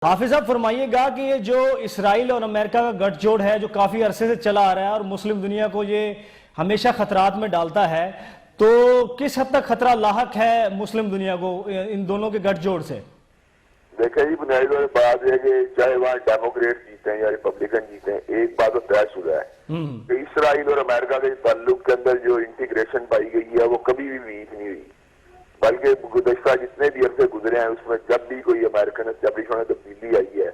हाफिज साहब फरमाइएगा कि ये जो इसराइल और अमेरिका का गठजोड़ है जो काफ़ी अरसे से चला आ रहा है और मुस्लिम दुनिया को ये हमेशा खतरात में डालता है, तो किस हद तक खतरा लाहक है मुस्लिम दुनिया को इन दोनों के गठजोड़ से? देखिए जी, बुनियादी बात है कि चाहे वहाँ डेमोक्रेट जीते हैं या रिपब्लिकन जीते हैं, एक बात तो तय शुदा है कि इसराइल और अमेरिका के ताल्लुक के अंदर जो इंटीग्रेशन पाई गई है वो कभी भी वीक नहीं हुई, बल्कि गुज़श्ता जितने भी अरसे गुजरे हैं उसमें जब भी कोई अमेरिकन एस्टेब्लिशमेंट में तब्दीली आई है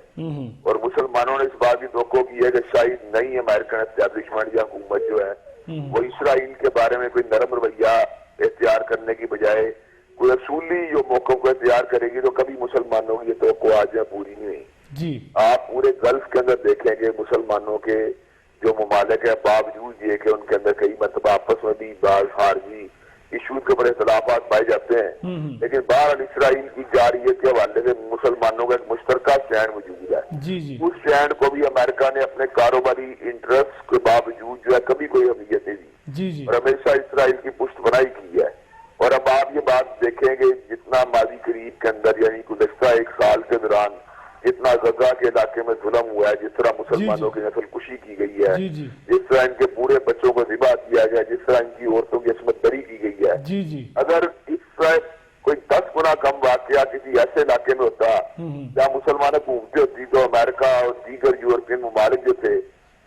और मुसलमानों ने इस बात की तवक्को की है कि शायद नई अमेरिकन एस्टेब्लिशमेंट या हुकूमत जो है वो इसराइल के बारे में कोई नरम रवैया इख्तियार करने की बजाय कोई असूली जो मौकों को इख्तियार करेगी, तो कभी मुसलमानों की ये तवक्को आज पूरी नहीं हुई जी। आप पूरे गल्फ के अंदर देखेंगे मुसलमानों के जो ममालिक है, बावजूद ये कि उनके अंदर कई मतबा आपस में भी बाज खारजी इशूज के बड़े इख्तिलाफात पाए जाते हैं, लेकिन बहरहाल इसराइल की जारियत के हवाले से मुसलमानों का एक मुश्तरका स्टैंड मौजूद है जी जी। उस स्टैंड को भी अमेरिका ने अपने कारोबारी इंटरेस्ट के बावजूद जो है कभी कोई अहमियत नहीं दी जी जी। और हमेशा इसराइल की पुष्ट बनाई की है। और अब आप ये बात देखेंगे जितना माजी करीब के अंदर यानी गुज़श्ता एक साल के दौरान जितना गजा के इलाके में जुल्म हुआ है, जिस तरह मुसलमानों की नस्ल कुशी की गई है, जिस तरह इनके पूरे बच्चों को ज़िबा किया गया, जिस तरह इनकी औरतों की असमत बरी की गई है जी जी। अगर इस तरह कोई 10 गुना कम वाकया किसी ऐसे इलाके में होता जहाँ मुसलमान हुकूमतें होती, तो अमेरिका और दीगर यूरोपियन ममालिक जो थे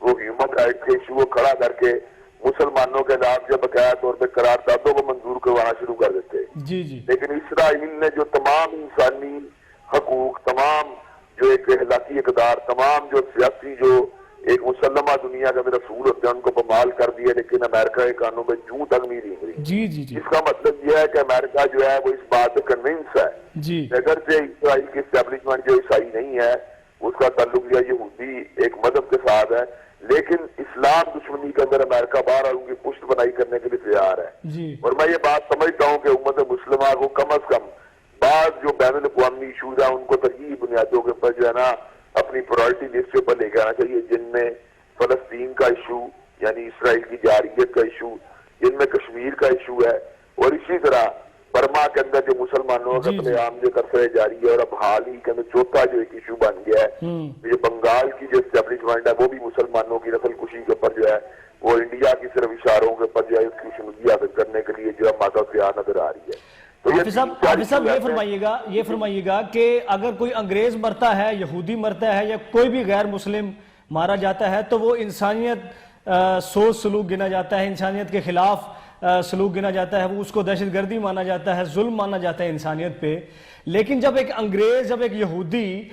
वो ह्यूमन राइट के इशू को खड़ा करके मुसलमानों के नाम जब बकाया तौर पर करारदादों को मंजूर करवाना शुरू कर देते जी जी। लेकिन इसराइल ने जो तमाम इंसानी हकूक, तमाम जो एक अखलाकी इक़दार, तमाम जो सियासी जो एक मुसलमा दुनिया के रसूल होते हैं उनको बमाल कर दिया, लेकिन अमेरिका के कानून में जूं तक नहीं रही जी जी जी। इसका मतलब यह है कि अमेरिका जो है वो इस बात से कन्विंस है जी। अगर से इसराइल की एस्टेब्लिशमेंट जो ईसाई नहीं है उसका ताल्लुक या यहूदी एक मजहब के साथ है, लेकिन इस्लाम दुश्मनी के अंदर अमेरिका बाहर उनकी पुष्ट बनाई करने के लिए तैयार है जी। और मैं ये बात समझता हूँ कि उम्मत मुस्लिमा को कम अज कम बाद जो बैनुल अक़वामी इशूज है उनको तरजीही बुनियादों के ऊपर जो है ना अपनी प्रायोरिटी लिस्ट के ऊपर लेकर आना चाहिए, जिनमें फलस्तीन का इशू यानी इसराइल की जारियत का इशू, जिनमें कश्मीर का इशू है और इसी तरह बर्मा के अंदर जो मुसलमानों का कत्लेआम जो करते जारी है और अब हाल ही के अंदर चौथा जो एक इशू बन गया है जो बंगाल की जो एस्टेब्लिशमेंट है वो भी मुसलमानों की नस्ल कुशी के ऊपर जो है वो इंडिया की सिर्फ इशारों के ऊपर जो है उसकी शुमूलियत हासिल करने के लिए जो है मादा तैयार नजर आ रही है। तो हाफिज साहब ये फरमाइएगा कि अगर कोई अंग्रेज मरता है, यहूदी मरता है या कोई भी गैर मुस्लिम मारा जाता है तो वो इंसानियत सोच सलूक गिना जाता है, इंसानियत के खिलाफ सलूक गिना जाता है, वो उसको दहशतगर्दी माना जाता है, जुल्म माना जाता है इंसानियत पे। लेकिन जब एक अंग्रेज, जब एक यहूदी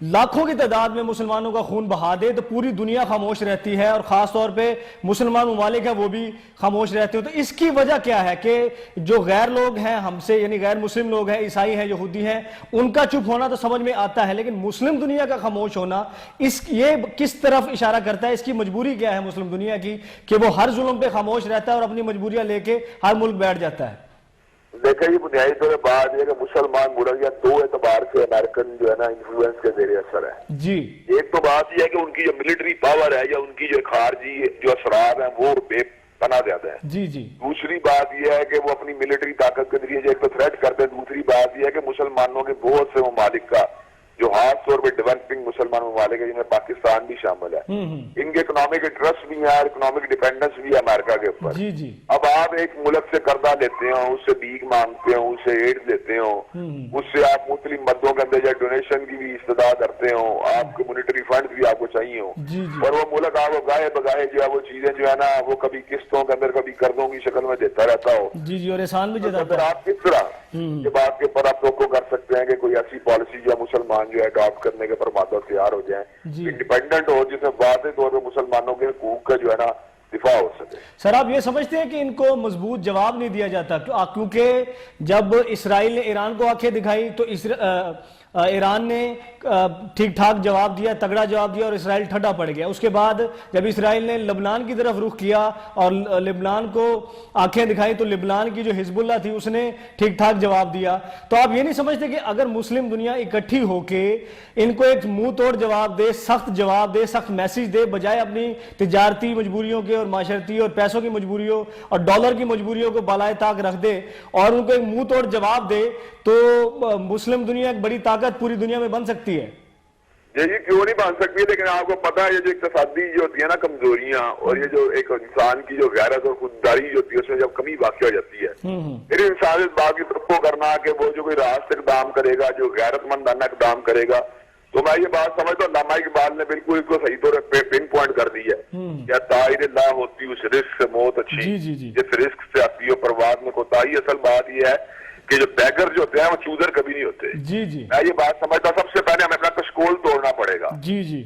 लाखों की तादाद में मुसलमानों का खून बहा दे तो पूरी दुनिया खामोश रहती है और ख़ास तौर पे मुसलमान ममालिक है वो भी खामोश रहते हैं। तो इसकी वजह क्या है कि जो गैर लोग हैं हमसे, यानी गैर मुस्लिम लोग हैं, ईसाई हैं, यहूदी हैं, उनका चुप होना तो समझ में आता है, लेकिन मुस्लिम दुनिया का खामोश होना ये किस तरफ इशारा करता है? इसकी मजबूरी क्या है मुस्लिम दुनिया की कि वो हर जुल्म पे खामोश रहता है और अपनी मजबूरियां लेके हर मुल्क बैठ जाता है? देखिए ये बुनियादी तौर पर बात है कि मुसलमान मुल्क या दो एतबार से अमेरिकन जो है ना इन्फ्लुएंस के जेर असर है जी। एक तो बात यह है कि उनकी जो मिलिट्री पावर है या उनकी जो खारजी जो असरार है वो बेपनाह ज्यादा है जी जी। दूसरी बात यह है कि वो अपनी मिलिट्री ताकत के जरिए एक तो थ्रेट करते हैं, दूसरी बात यह है कि मुसलमानों के बहुत से ममालिक का जो खास तौर पर डेवलपिंग मुसलमान ममालिक है जिनमें पाकिस्तान भी शामिल है, इनके इकोनॉमिक इंटरेस्ट भी है, इकोनॉमिक डिपेंडेंस भी है अमेरिका के ऊपर जी जी। अब आप एक मुल्क से कर्जा लेते हो, उससे भीख मांगते हो, उससे एड देते हो, उससे आप मुस्लिम मर्दों के अंदर डोनेशन की भी इस्तदा करते हो, आपको मॉनेटरी फंड भी आपको चाहिए हो और वो मुल्क आपको गाये बगाए जो है वो चीजें जो है ना वो कभी किस्तों के अंदर कभी कर्जों की शक्ल में देता रहता हो जी जी। और एहसान भी तो आप किस तरह ये बात के ऊपर आप तवक्को कर सकते हैं कि कोई ऐसी पॉलिसी जो मुसलमान जो है अडॉप्ट करने के पर मादा तैयार हो जाए, इंडिपेंडेंट हो, जिसमें वाज़ेह तौर पर मुसलमानों के हकूक का जो है ना दिफा हो सके? सर आप ये समझते हैं कि इनको मजबूत जवाब नहीं दिया जाता क्योंकि जब इसराइल ने ईरान को आंखें दिखाई तो ईरान ने ठीक ठाक जवाब दिया, तगड़ा जवाब दिया और इसराइल ठंडा पड़ गया। उसके बाद जब इसराइल ने लेबनान की तरफ रुख किया और लेबनान को आंखें दिखाई तो लेबनान की जो हिजबुल्लाह थी उसने ठीक ठाक जवाब दिया। तो आप ये नहीं समझते कि अगर मुस्लिम दुनिया इकट्ठी होके इनको एक मुंह तोड़ जवाब दे, सख्त जवाब दे, सख्त मैसेज दे, बजाय अपनी तिजारती मजबूरियों के और माशरती और पैसों की मजबूरियों और डॉलर की मजबूरियों को बालाए ताक रख दे और उनको एक मुंह तोड़ जवाब दे, तो मुस्लिम दुनिया एक बड़ी ताकत पूरी दुनिया में बन सकती है। یہ کیوں نہیں بن سکتی، لیکن آپ کو پتا ہے یہ جو اقتصادی جو ہوتی ہے نا کمزوریاں، اور یہ جو ایک انسان کی جو غیرت اور خودداری جو ہوتی ہے اس میں جب کمی واقع ہو جاتی ہے، پھر انسان اس بات کی توقع کرنا کہ وہ جو کوئی راست اقدام کرے گا، جو غیرت مندانہ اقدام کرے گا، تو میں یہ بات سمجھتا ہوں علامہ اقبال نے بالکل اس کو صحیح طور پہ پن پوائنٹ کر دی ہے، کیا طائر لا ہوتی اس رزق سے موت اچھی، جس رزق سے آتی ہو پرواز میں کوتاہی۔ اصل بات یہ ہے کہ جو بیگر جو ہوتے ہیں وہ چوزر کبھی نہیں ہوتے۔ میں یہ بات سمجھتا ہوں سب سے پہلے ہمیں اپنا کشکول توڑنا پڑے گا،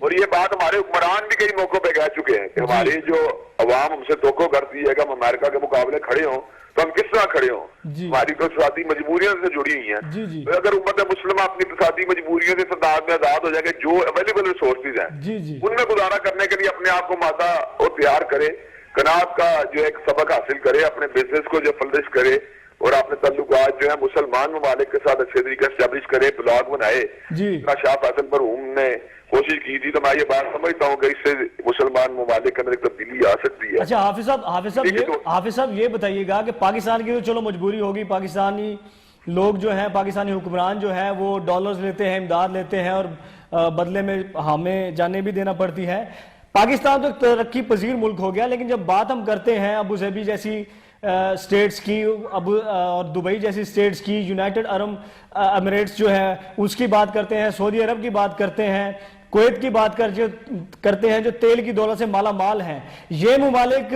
اور یہ بات ہمارے حکمران بھی کئی موقع پہ کہہ چکے ہیں کہ ہماری جو عوام ہم سے توقع کرتی ہے کہ ہم امریکہ کے مقابلے کھڑے ہوں تو ہم کس طرح کھڑے ہوں، ہماری تو اقتصادی مجبوریاں سے جڑی ہوئی ہیں۔ تو اگر امت مسلمہ اپنی اقتصادی مجبوریوں سے میں آزاد ہو جائے گا، جو اویلیبل ریسورسز ہیں ان میں گزارا کرنے کے لیے اپنے آپ کو مادہ اور تیار کرے، قناعت کا جو ایک سبق حاصل کرے، اپنے بزنس کو جو فلرش کرے، اور اپنے تعلقات جو ہیں مسلمان ممالک کے ساتھ اچھے طریقے اسٹیبلش کرے، بلاگ بنائے۔ شاہ فیصل مرحوم نے کوشش کی تھی، تو میں یہ بات سمجھتا ہوں کہ اس سے مسلمان ممالک کے اندر ایک تبدیلی آ سکتی ہے۔ اچھا حافظ صاحب یہ بتائیے گا کہ پاکستان کی تو چلو مجبوری ہوگی، پاکستانی لوگ جو ہیں، پاکستانی حکمران جو ہیں وہ ڈالرز لیتے ہیں، امداد لیتے ہیں، اور بدلے میں ہمیں جانیں بھی دینا پڑتی ہے۔ پاکستان تو ایک ترقی پذیر ملک ہو گیا، لیکن جب بات ہم کرتے ہیں ابو ظبی جیسی سٹیٹس کی، اور دبئی جیسی سٹیٹس کی، یونائٹڈ عرب امریٹس جو ہے اس کی بات کرتے ہیں، سعودی عرب کی بات کرتے ہیں، کویت کی بات کرتے ہیں جو تیل کی دولت سے مالا مال ہیں، یہ ممالک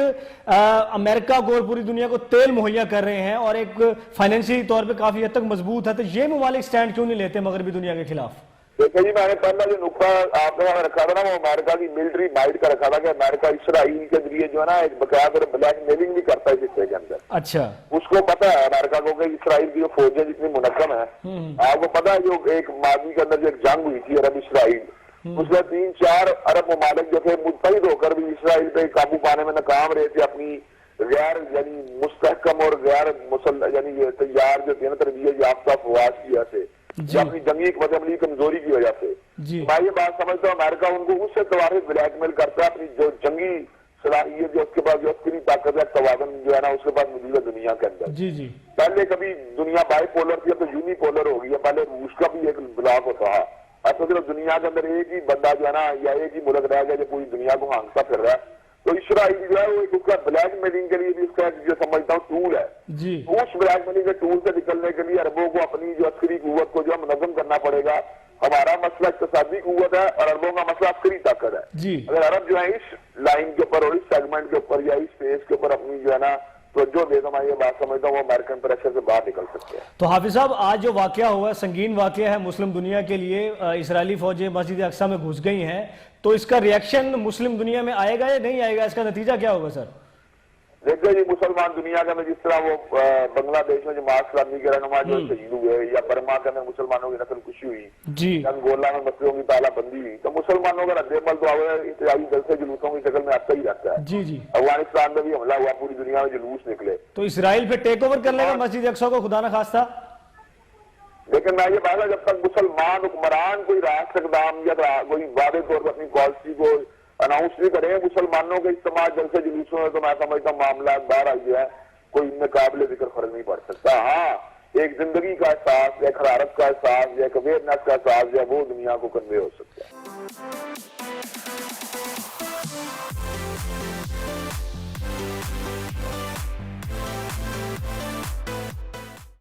امریکہ کو اور پوری دنیا کو تیل مہیا کر رہے ہیں اور ایک فائنینشلی طور پہ کافی حد تک مضبوط ہے، تو یہ ممالک سٹینڈ کیوں نہیں لیتے مغربی دنیا کے خلاف؟ دیکھیں جی، میں نے پہلا جو نقطہ آپ نے رکھا تھا نا وہ امریکہ کی ملٹری مائٹ کا رکھا تھا کہ امریکہ اسرائیل کے ذریعے جو ہے نا ایک باقاعدہ بلیک میلنگ بھی کرتا ہے حصے کے اندر۔ اچھا، اس کو پتا ہے امریکہ کو کہ اسرائیل کی جو فوجیں جتنی منظم ہیں، آپ کو پتا ہے جو ایک ماضی کے اندر جو ایک جنگ ہوئی تھی عرب اسرائیل، اس میں 3-4 عرب ممالک جو تھے متحد ہو کر بھی اسرائیل پہ قابو پانے میں ناکام رہے تھے، اپنی غیر یعنی مستحکم اور غیر یعنی تیار جو تھے نا تربیت یافتہ فوج کی وجہ سے، یا اپنی جنگی حکمت عملی کمزوری کی وجہ سے۔ میں یہ بات سمجھتا ہوں امریکہ ان کو اس اعتبار سے بلیک میل کرتا ہے، اپنی جو جنگی صلاحیت جو اس کے پاس جو عسکری طاقت ہے، توازن جو ہے نا اس کے پاس موجود ہے دنیا کے اندر۔ پہلے کبھی دنیا بائی پولر تھی، اب تو یونی پولر ہو گئی ہے، پہلے روس کا بھی ایک بلاک ہوتا ہے، اب تو صرف دنیا کے اندر ایک ہی بندہ جو ہے نا یا ایک ہی ملک رہ گیا جو پوری دنیا کو ہانکتا پھر رہا ہے۔ تو اسرائیل جو ہے وہ اس کا بلیک میلنگ کے لیے بھی اس کا جو سمجھتا ہوں ٹول ہے، اس بلیک میلنگ کے ٹول سے نکلنے کے لیے عربوں کو اپنی جو عسکری قوت کو جو ہے منظم کرنا پڑے گا۔ ہمارا مسئلہ اقتصادی قوت ہے اور عربوں کا مسئلہ عسکری طاقت ہے۔ اگر عرب جو ہے اس لائن کے اوپر اور اس سیگمنٹ کے اوپر یا اس فیس کے اوپر اپنی جو ہے نا توجہ دے تو میں یہ بات سمجھتا ہوں وہ امریکن پریشر سے باہر نکل سکتے ہیں۔ تو حافظ صاحب آج جو واقعہ ہوا ہے سنگین واقعہ ہے مسلم دنیا کے لیے، اسرائیلی فوجیں مسجد اقصیٰ میں گھس گئی ہیں، تو اس کا ریئیکشن مسلم دنیا میں آئے گا یا نہیں آئے گا؟ اس کا نتیجہ کیا ہوگا سر؟ دیکھیں جی، مسلمان دنیا کے اندر جس طرح وہ بنگلہ دیش میں جماعت اسلامی کے رہنما جو شہید ہوئے، یا برما کے اندر مسلمانوں کی نسل کشی ہوئی، انگولا میں مسجدوں کی تالہ بندی ہوئی، تو مسلمانوں کا رد عمل تو احتجاجی جلسے جلوسوں کی شکل میں آتا ہی رہتا ہے۔ افغانستان میں بھی حملہ ہوا، پوری دنیا میں جلوس نکلے، تو اسرائیل پہ ٹیک اوور کر لے گا مسجد اقصیٰ کو خدا نہ خواستہ؟ لیکن میں یہ بات ہے جب تک مسلمان حکمران کوئی راست اقدام یا کوئی واضح طور پر اپنی پالیسی کو اناؤنس نہیں کرے مسلمانوں کے اجتماع جلسے جلوسوں میں، تو میں سمجھتا ہوں معاملات باہر آ گیا ہے، کوئی ان میں قابل ذکر فرق نہیں پڑ سکتا۔ ہاں، ایک زندگی کا احساس، ایک حرارت کا احساس، ایک اویئرنیس کا احساس جو ہے وہ دنیا کو کنوے ہو سکتا ہے۔